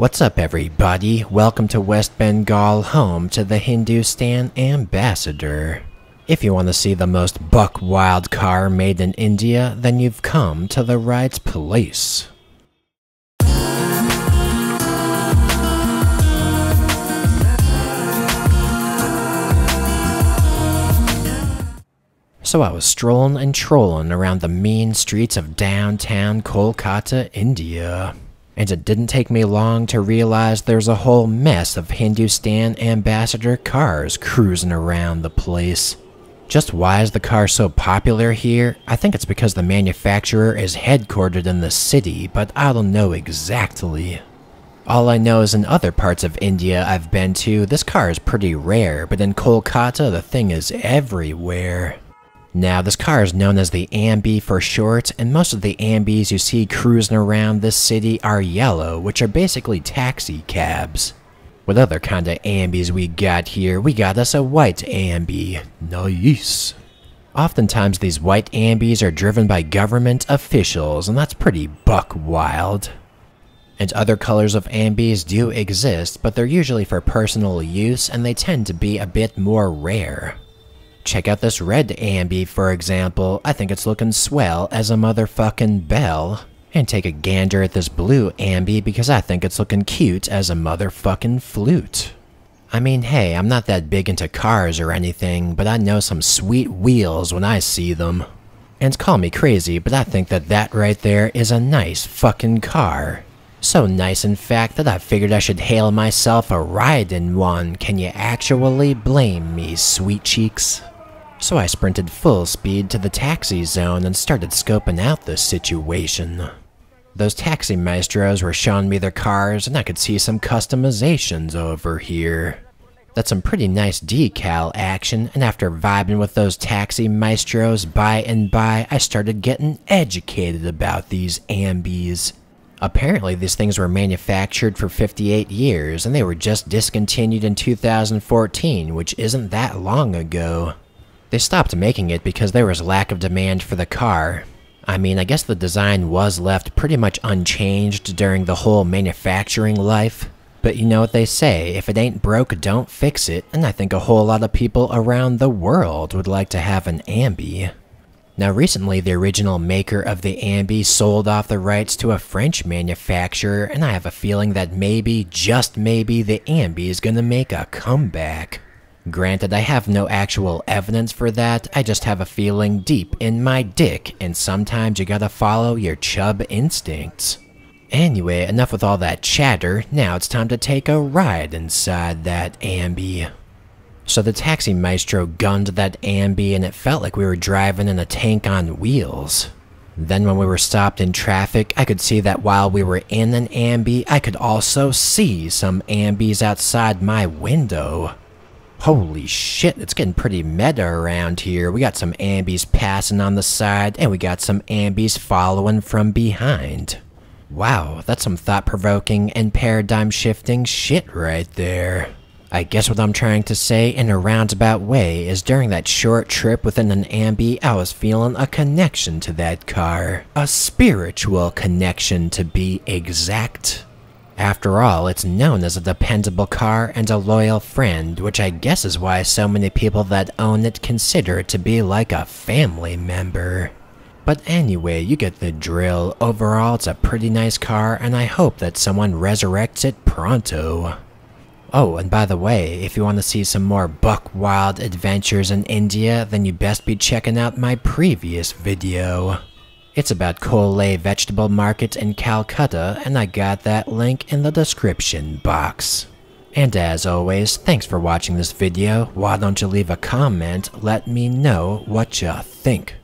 What's up everybody, welcome to West Bengal, home to the Hindustan Ambassador. If you want to see the most buck-wild car made in India, then you've come to the right place. So I was strolling and trolling around the mean streets of downtown Kolkata, India. And it didn't take me long to realize there's a whole mess of Hindustan Ambassador cars cruising around the place. Just why is the car so popular here? I think it's because the manufacturer is headquartered in the city, but I don't know exactly. All I know is in other parts of India I've been to, this car is pretty rare, but in Kolkata the thing is everywhere. Now, this car is known as the Ambes for short, and most of the Ambes you see cruising around this city are yellow, which are basically taxi cabs. What other kind of Ambes we got here? We got us a white Ambe. Nice. Oftentimes these white Ambes are driven by government officials, and that's pretty buck wild. And other colors of Ambes do exist, but they're usually for personal use, and they tend to be a bit more rare. Check out this red Ambe, for example. I think it's looking swell as a motherfucking bell. And take a gander at this blue Ambe because I think it's looking cute as a motherfucking flute. I mean, hey, I'm not that big into cars or anything, but I know some sweet wheels when I see them. And call me crazy, but I think that right there is a nice fucking car. So nice, in fact, that I figured I should hail myself a ride in one. Can you actually blame me, sweet cheeks? So I sprinted full speed to the taxi zone and started scoping out the situation. Those taxi maestros were showing me their cars, and I could see some customizations over here. That's some pretty nice decal action, and after vibing with those taxi maestros by and by, I started getting educated about these Ambes. Apparently these things were manufactured for 58 years, and they were just discontinued in 2014, which isn't that long ago. They stopped making it because there was lack of demand for the car. I mean, I guess the design was left pretty much unchanged during the whole manufacturing life. But you know what they say, if it ain't broke, don't fix it, and I think a whole lot of people around the world would like to have an Ambe. Now recently, the original maker of the Ambe sold off the rights to a French manufacturer, and I have a feeling that maybe, just maybe, the Ambe is gonna make a comeback. Granted, I have no actual evidence for that, I just have a feeling deep in my dick, and sometimes you gotta follow your chub instincts. Anyway, enough with all that chatter, now it's time to take a ride inside that Ambe. So the taxi maestro gunned that Ambe and it felt like we were driving in a tank on wheels. Then when we were stopped in traffic, I could see that while we were in an Ambe, I could also see some Ambes outside my window. Holy shit, it's getting pretty meta around here. We got some Ambes passing on the side, and we got some Ambes following from behind. Wow, that's some thought-provoking and paradigm-shifting shit right there. I guess what I'm trying to say in a roundabout way is during that short trip within an Ambe, I was feeling a connection to that car. A spiritual connection, to be exact. After all, it's known as a dependable car and a loyal friend, which I guess is why so many people that own it consider it to be like a family member. But anyway, you get the drill. Overall, it's a pretty nice car, and I hope that someone resurrects it pronto. Oh, and by the way, if you want to see some more buck-wild adventures in India, then you best be checking out my previous video. It's about Kolkata Vegetable Market in Calcutta, and I got that link in the description box. And as always, thanks for watching this video. Why don't you leave a comment, let me know what you think.